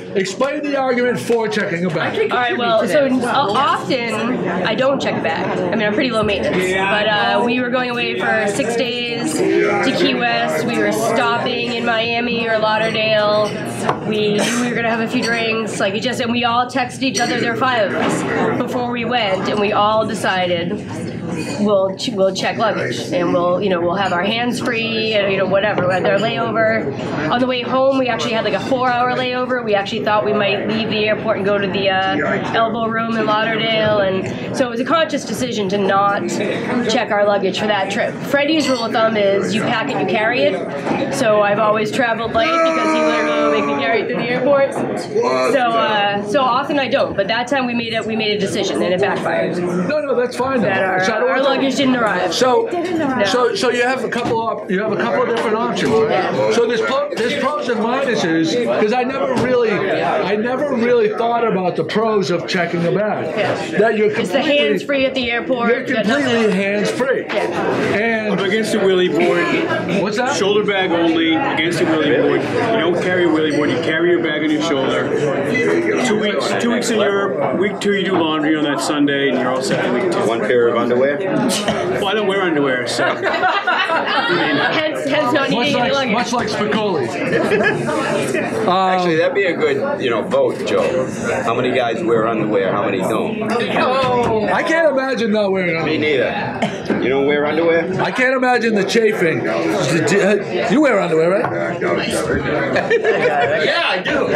the argument for checking a bag. All right, well, so often I don't check a bag. I mean, I'm pretty low maintenance. But we were going away for 6 days to Key West. We were stopping in Miami or Lauderdale. We knew we were going to have a few drinks. And we all texted each other, there were 5 of us, before we went, and we all decided we'll check luggage, and we'll have our hands free, and whatever. We had our layover. On the way home, we actually had like a 4-hour layover. We actually thought we might leave the airport and go to the elbow room in Lauderdale, and so it was a conscious decision to not check our luggage for that trip. Freddie's rule of thumb is you pack it, you carry it. So I've always traveled light because he literally will make me carry it to the airport. So often I don't, but that time we made a decision, and it backfired. No, that's fine. That our luggage didn't arrive. So you have a couple of different options, right? So there's pros and minuses, because I never really thought about the pros of checking a bag. That it's the hands free at the airport. You're completely hands free. And I'm against the wheelie board. What's that? Shoulder bag only. Against the wheelie board. You don't carry a wheelie board. You carry your bag on your shoulder. 2 weeks in Europe. Week 2 you do laundry on that Sunday, and you're all set for week 2. One pair of underwear. Well, I don't wear underwear, so. hence not needing any luggage. Much like Spicoli. Actually, that'd be a good, vote, Joe. How many guys wear underwear? How many don't? I can't imagine not wearing underwear. Me neither. You don't wear underwear? I can't imagine the chafing. You wear underwear, right? Yeah, I do.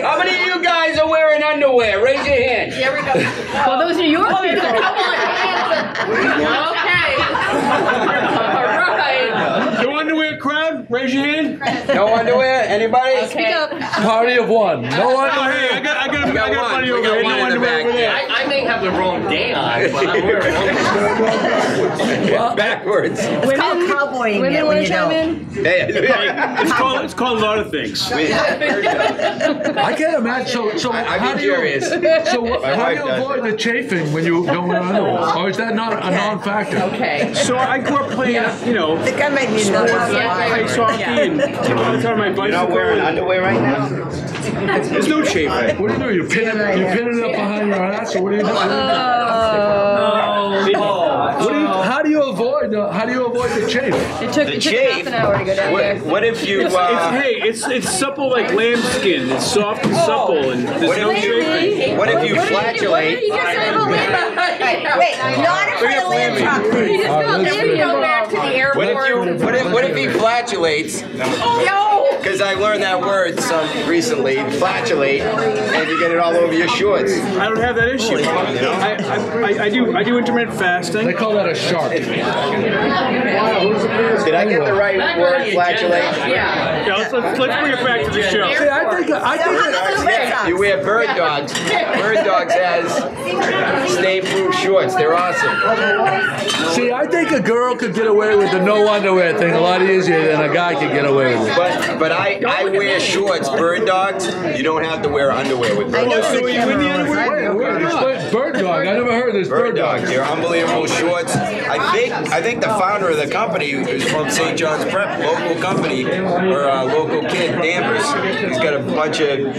How many of you guys are wearing underwear? Raise your hand. Here we go. Well, those are your people. Come on. Okay. All right. No underwear crowd? Raise your hand. No underwear? Anybody? Speak up. Party of one. No underwear. Hey, I got a buddy We over got there. one No in the underwear back. over there. I may have the wrong day on, but I'm wearing Backwards. It's called cowboying Women it when want to you chime don't. in? Hey, It's called a lot of things. I can't imagine. So I'd how be do you? curious. So My how do wife you does avoid it. the chafing when you don't wear underwear? Or is that not a non-factor? Okay. So I grew up playing, I think I might need another ice hockey, and all the time my You're not bicycle. wearing underwear right now? There's no chafing. What do you do? You pin it up behind your ass, or what do you do? How do you avoid the chafe? It took half an hour to go down there. What if you? It's supple like lambskin. It's soft and supple, and there's no chafing. What if you flatulate? Wait, not in front of lamb chop, please. Go back to the airport. What if he flatulates? Because I learned that word recently, flatulate, and you get it all over your shorts. I don't have that issue. I do intermittent fasting. They call that a shark. Did I get the right word, flatulate? Yeah, let's bring it back to the show. See, I think Yeah, you wear bird dogs. Bird dogs has stay-proof shorts. They're awesome. See, I think a girl could get away with the no underwear thing a lot easier than a guy could get away with it. But I I wear shorts, bird dogs. You don't have to wear underwear with bird dogs. Wait, bird dog. I never heard of this bird dog. They're unbelievable shorts. I think the founder of the company is from St. John's Prep, local company, or local kid, Danvers. He's got a bunch of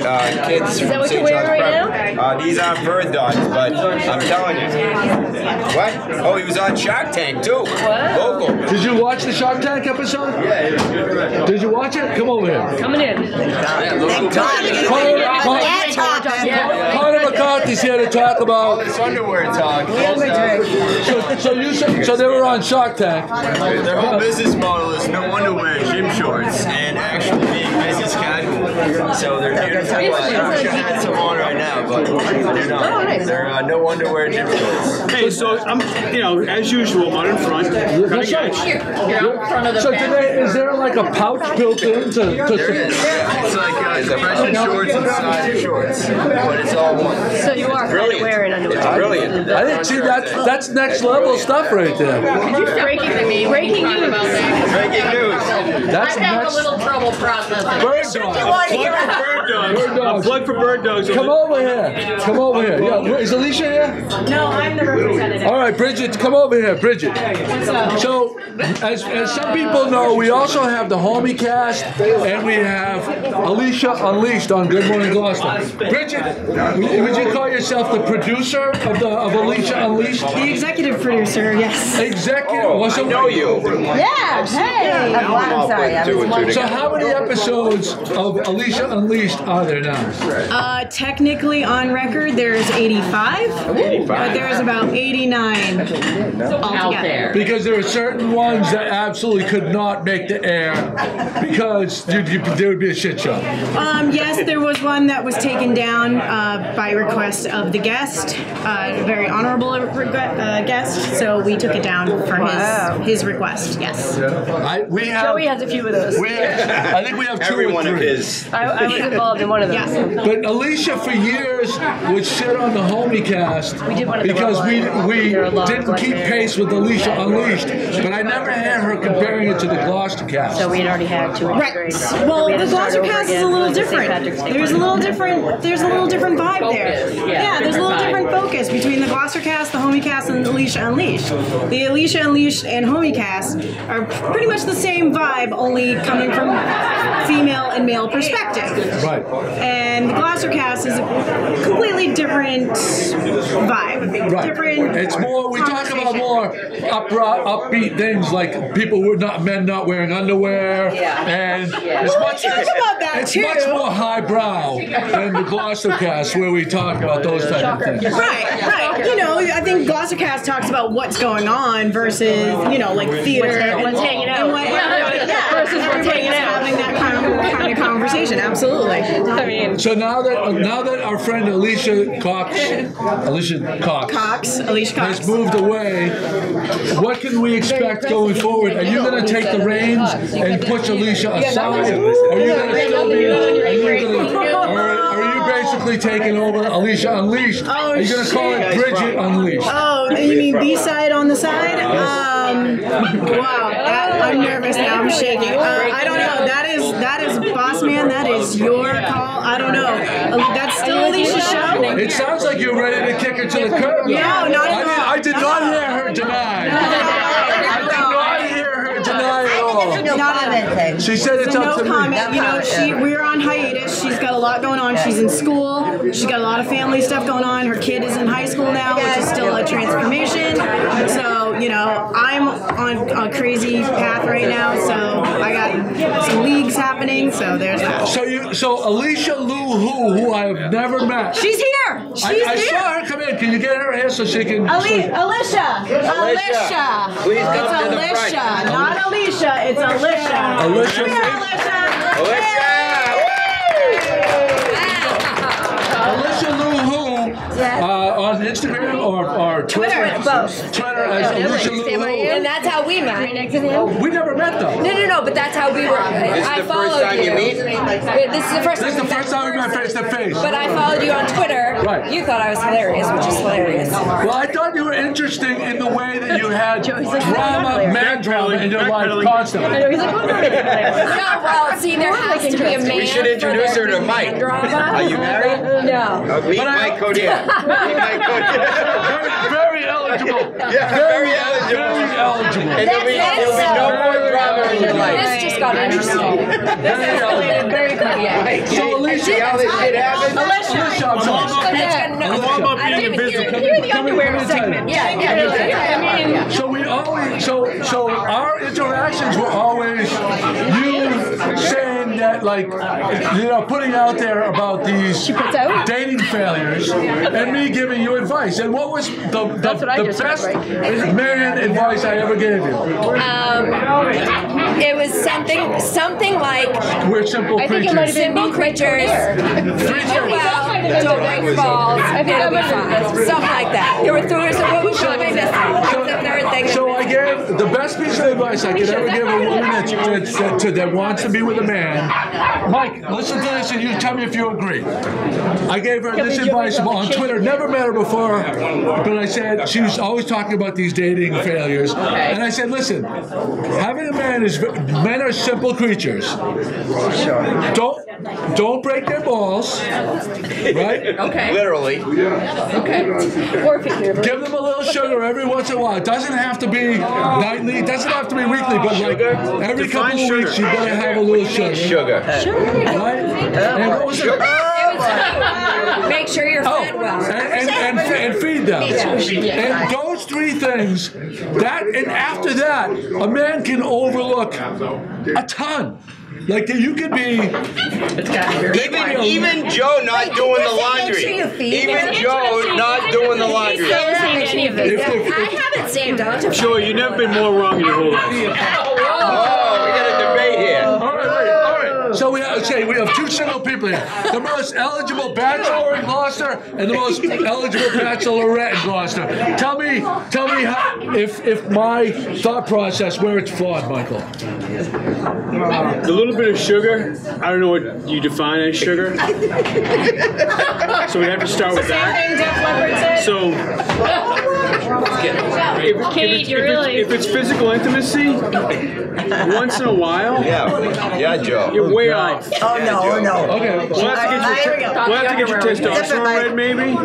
kids from St. John's Prep. These aren't bird dogs, but I'm telling you. What? Oh, he was on Shark Tank too. Local. Did you watch the Shark Tank episode? Yeah. Did you watch it? Come over here. Coming in. Connor McCarthy's here to talk about this underwear talk. So they were on Shark Tank. Their whole business model is no underwear, gym shorts, and actually being business casual. So they're beautiful. I wish I had some on right now, but they're not. They're no underwear, gym shorts. Hey, so I'm, as usual, I'm out in front. That's right. So today, is there like a pouch built in to There is. Yeah. It's like compression shorts inside the shorts, but it's all one. So you are wearing underwear. It's brilliant. I didn't see that's next level stuff right there. Breaking news. Breaking news. That's next. a little trouble processing. Bird dogs. Plug for bird dogs. Come over here. Come over here. Yeah, is Alicia here? No, I'm the representative. All right, Bridget, come over here, Bridget. So, as some people know, we also have the Homie Cast, and we have Alicia Unleashed on Good Morning Gloucester. Bridget, would you call yourself the producer of Alicia Unleashed? The executive producer, yes. Executive. Oh, I know you. Yeah, hey. I'm sorry. So how many episodes of Alicia Unleashed are there now? Technically on record, there's 85, but there's about 89 altogether. Because there are certain ones that absolutely could not make the air because there would be a shit show. Yes, there was one that was taken down by request of the guest, a very honorable guest, so we took it down for his request, yes. Joey has a few of those. I think we have two Every or one three. of his. I was involved in one of those. Yes. But Alicia, for years, would sit on the Homie Cast because we didn't keep pace with Alicia Unleashed. But I never had her comparing it to the GloucesterCast. So we had already had two. Right. Well, the GloucesterCast is a little different. There's a little different vibe there. Yeah, there's a little different focus between the GloucesterCast, the Homie Cast, and Alicia Unleashed. The Alicia Unleashed and Homie Cast are pretty much the same vibe, only coming from female and male perspective. Right. And the GloucesterCast is a completely different vibe. Right. Different. It's more. We talk about more upbeat things like men not wearing underwear, and it's much more highbrow than the GloucesterCast where we talk about those type of things. Right. I think GloucesterCast talks about what's going on versus, like theater. What's hanging out. Versus what's hanging out. Having that kind of conversation. Absolutely. I mean. So now that our friend Alicia Cox has moved away, what can we expect going forward? Are you going to take the reins and push Alicia aside? Are you basically taking over Alicia Unleashed? Are you going to call it Bridget Unleashed? Oh, you mean B-side on the side? Wow, I'm nervous now. I'm shaking. I don't know. That is boss man. That is your call. I don't know. That's still Alicia's show. It sounds like you're ready to kick her to the curb. No, not at all. I did not hear her deny. I did not hear her deny at all. She said it's up to no comment. me. We're on hiatus. She's got a lot going on. She's in school. She's got a lot of family stuff going on. Her kid is in high school now, which is still a transformation. So, I'm on a crazy path right now. So I got some leagues happening. So there's that. So Alicia Lou who I have never met. She's here. She's I here. saw her come in. Can you get her here so she can? Alicia. Please come It's to the Alicia, front. not Alicia. It's Alicia. Alicia. Come here, Alicia. Alicia Lou who on Instagram or Twitter? Both. Twitter as Alicia Lou Sam I am. And that's how we met. Green eggs in hand. We never met though. No, but that's how we were. This I is the followed first time you meet? This is the first This is time. the first time we met face to face. But I followed you on Twitter. Right. You thought I was hilarious, which is hilarious. Well, I thought you were interesting in the way that you had drama, mad drama in your life constantly. I know, he's like, oh, no. No, well, see, there has to be a man. We should introduce her to Mike. Are you married? No. Meet Mike Codier. Meet Mike Codier. Very eligible. Yeah, very eligible. Very eligible. And there'll be no more drama in your life. This just got interesting. This is very good. So Alicia, See how this shit happens? Alicia, I'm sorry. I'm all about being invisible. You're the underwear segment. Yeah. So we always, so our interactions were always you saying that, like, putting out there about these dating failures, and me giving you advice. And what was the best man advice I ever gave you? It was something like We're simple I think it might have creatures. been simple creatures. Don't break balls. It'll be fine. Something like that. There was what was the third thing? So I gave the best piece of advice I could ever give a woman that wants to be with a man. Mike, listen to this and you tell me if you agree. I gave her this advice on Twitter. Never met her before, but I said she was always talking about these dating failures. And I said, listen, having a man men are simple creatures. Don't break their balls, right? Okay. Literally. Okay. Give them a little sugar every once in a while. It doesn't have to be nightly. It doesn't have to be weekly, but like every couple of weeks, you gotta have a little sugar. Sugar. Right? And what was it? Make sure you're fed well. And feed them. And those three things, and after that, a man can overlook a ton. Like you could be. Even Joe not doing the laundry. Even Joe not doing the laundry. I haven't saved on. Sure, you've never been more wrong in your whole life. Oh, we got a debate here. All right. So we have two single people here. The most eligible bachelor in Gloucester and the most eligible bachelorette in Gloucester. Tell me how, if my thought process where it's flawed, Michael. A little bit of sugar. I don't know what you define as sugar. So we have to start with that. So if it's physical intimacy, once in a while, yeah, Joe, you're way off. Oh no. Okay. We'll have to get your testosterone read, maybe.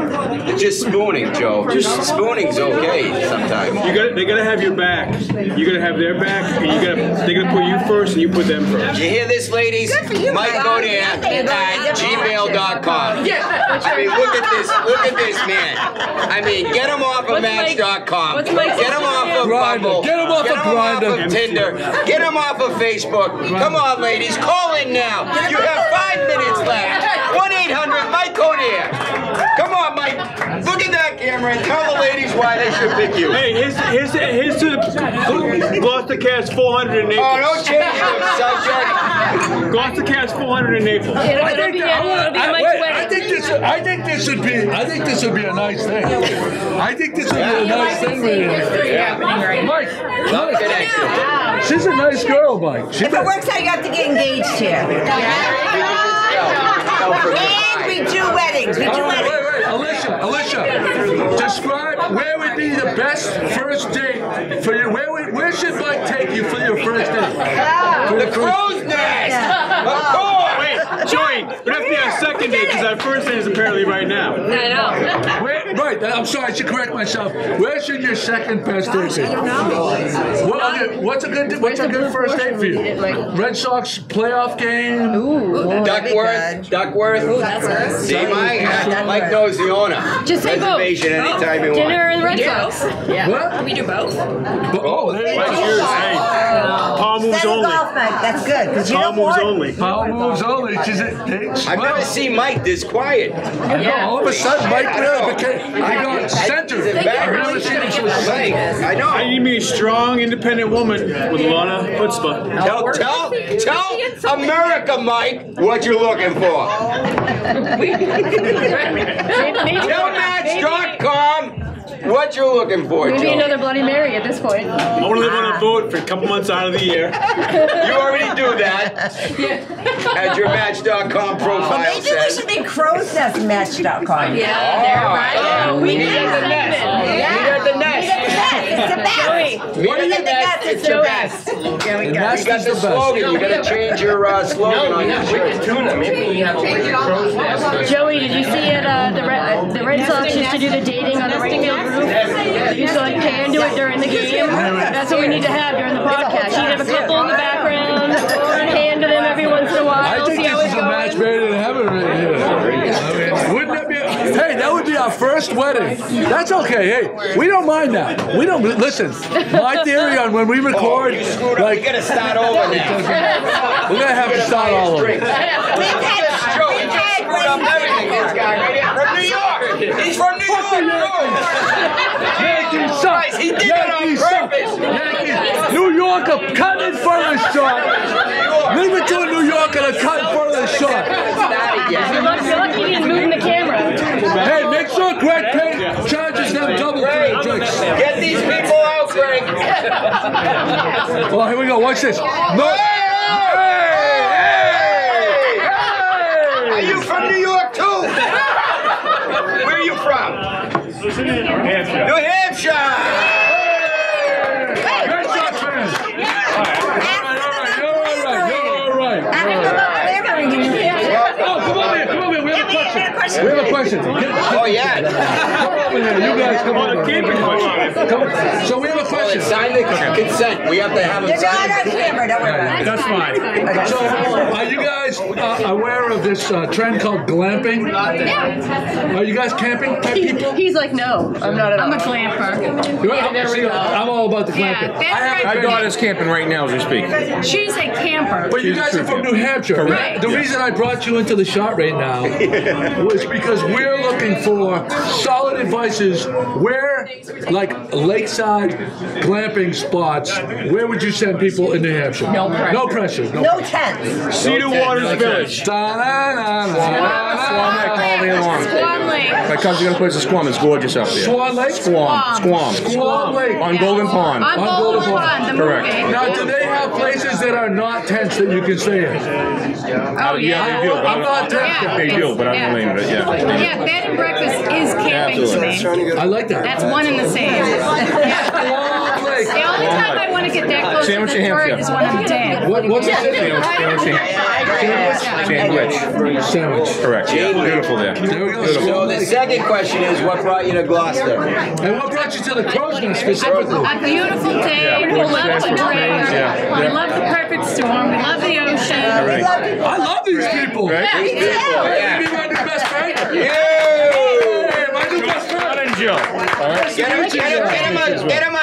It's just spooning, Joe. Just spooning's okay sometimes. They gotta have your back. You gotta have their back, and they're gonna put you first, and you put them first. You hear this, ladies? Mike go there at gmail.com. I mean, look at this man. I mean, get him off of Match.com. Get him off of Bumble. Get him off of Grindr. Off of Tinder. Get him off of Facebook. Come on, ladies, call in now. You have 5 minutes left. 1-800-Mike Codier. Come on, Mike. Look at that camera and tell the ladies why they should pick you. Hey, here's to the GloucesterCast 400 in Naples. Oh, don't change the subject. GloucesterCast 400 in Naples. I think this would be a nice thing. I think this would be a nice thing. Mike, she's a nice girl, Mike. If it works out, you have to get engaged here. And we do weddings. Wait, Alicia, describe where would be the best first date for you. Where should Mike take you for your first date? The crow's nest. Of course. Wait, Joey, we have to be our second date because our first date is apparently right now. I know. Right, I'm sorry, I should correct myself. Where should your second best date be? What's a good first date for you? Red Sox playoff game? Duckworth. Ooh, that's nice. See, Mike knows the owner. Just say both. Reservation anytime you want. Dinner and Red Sox. Yeah. What? We do both. Oh, there you go. Hey, palm moves only. Golf night. That's good. Because you Palm don't moves want. only. Power moves only. I've never seen Mike this quiet. All of a sudden, Mike became, I got centered. He's embarrassed. I know. I need me a strong, independent woman with a lot of chutzpah. Tell America, Mike, what you're looking for. Tell Match.com what you're looking for, Maybe Joe. another Bloody Mary at this point. I want to live on a boat for a couple months out of the year. You already do that. As your Match.com profile Maybe we says. should be crow's nest match.com. Yeah, they're right. We need the nest. Meet at the nest. It's the best. Meet at the nest. It's the best. There we And go. that's You got the slogan. You got to change your slogan on your shirt. Tuna. Maybe we have a wicked crow's nest. Joey, did you see it? The Red Sox used to do the dating on the right field roof. They used to like pan to it during the game. That's what we need to have during the broadcast. You need to have a couple in the background, hand to them every once in a while. I think See how this it's is a match going. made in heaven right here. I mean, wouldn't that be? Hey, that would be our first wedding. That's okay. Hey, we don't mind that. We don't listen. My theory on when we record, You screwed up. like You got to start over now. we're gonna have to start all over. Joe, you just screwed up everything. This guy right here from New York. He's from New York. Yankees suck. Christ, he did it on Yankees suck. purpose. Yankees. New Yorker cut in front of the shot. Leave it to a New Yorker to cut in front of the shot. You're lucky you didn't move in the camera. Hey, make sure Greg Payne charges them double for the drinks. Get these people out, Greg. Oh, here we go. Watch this. No. Are you from New York too? Where are you from? New Hampshire. Red Sox fans. You're all right. Oh, come over here. We have a question. Oh yeah. Come over here. You guys come over here. Come on. So we have a question. Sign the consent. We have to have You're it not signed. on camera. Don't worry about it. That's fine. So, are you guys aware of this trend called glamping? Are you guys camping type people? He's like, no, I'm not at all. I'm a glamper. I'm all about the glamping. My daughter's camping right now as we speak. She's a camper. But you guys are from New Hampshire. Right. The reason I brought you into the shot right now was because we're looking for solid advices. Where, like lakeside glamping spots, where would you send people in New Hampshire? No pressure. No pressure. No tents. Cedar Waters Village. Swan Lake all day long. Swan Lake. That comes to a place of Squam. It's gorgeous up there. Swan Lake? Squam. Swan Lake. On Golden Pond. On Golden Pond, the Correct. movie. Now, do they have places that are not tents that you can stay in? Oh, Yeah, they do. But I'm not Yeah. They do, but I don't name it. Yeah. Yeah, bed and breakfast is camping to me. I like that. That's one and the same. Yeah. Swan Lake. The only time I want to get that close to Sandwich the in turret Hampshire. is when I'm dead. What's the Sandwich. Correct. Yeah. Beautiful there. There we go. So Swan the Lake. second question is, what brought you to Gloucester? And what brought you to the crow's nest specifically? A beautiful day. We love to drink. Yeah. We love the perfect storm. We love the ocean. Right. I love these people. Right? Yeah, me too. Hey, be my new best friend. Yeah. Hey, my new best friend. John and Joe. All right. Get him a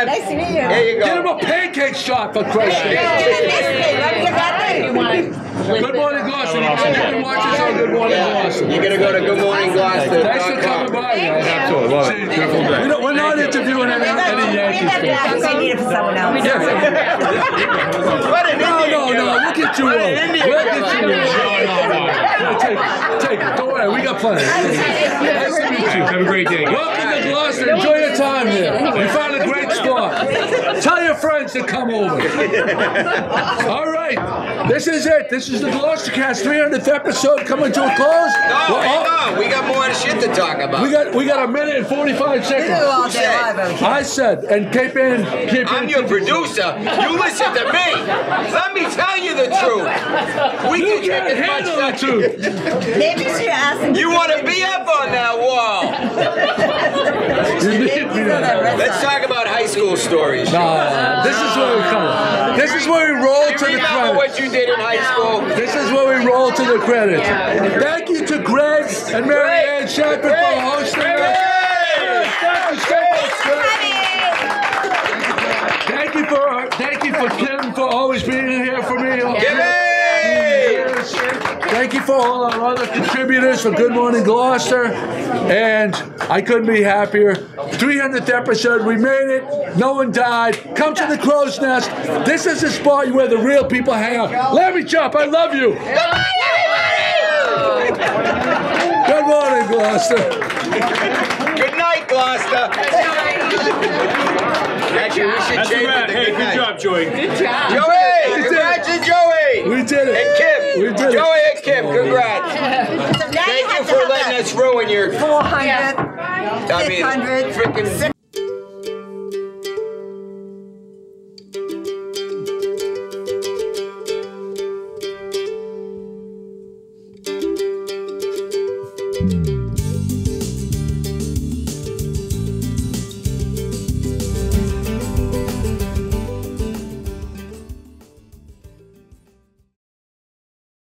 Nice to meet you. there you Get him go. a pancake shot for Christ's sake. Get this thing. Let me get that thing. Good morning, Gloucester. You can watch us on Good Morning Gloucester. You're gonna go to Thanks for coming goodmorninggloucester.com. by, guys. Absolutely. Love it. Beautiful day. We're not interviewing any Yankees We fans. have to need it for someone else. What an No, Indian no, girl. look at you. Look at you. No. Take it. Don't worry, we got plenty. Nice to meet you. Have a great day. Welcome to Gloucester. Enjoy your time here. We found a great spot. Tell your friends to come over. All right. This is it. This is the GloucesterCast 300th episode coming to a close. No, hang on. We got more shit to talk about. We got a minute and 45 seconds. All day live over here. I said, and keep in. I'm your producer. You listen to me. Let me tell you the truth. We You can can't take as handle the much truth. Maybe you should ask them. You want to be up on that wall. Let's talk about high school stories. No, this is where we come. This is where we roll You to the remember credits. what you did in high school? This is where we roll to the credits. Thank you to Greg and Mary Ann Shepard for hosting us. Thank you for Kim for always being here for me. Thank you for all our other contributors for Good Morning Gloucester. And I couldn't be happier. 300th episode, we made it. No one died. Come to the Crow's Nest. This is the spot where the real people hang out. Lammy Chop, I love you. Good morning, Gloucester. Good night, Gloucester. Actually, we should That's a change wrap. it to Hey, good good night. job, Joey. Good job. Joey! Congrats to Joey! We did it. And Kim. We did it. Joey and Kim, congrats. So now Thank you have to for have letting a us ruin your... 400, I mean, 600, freaking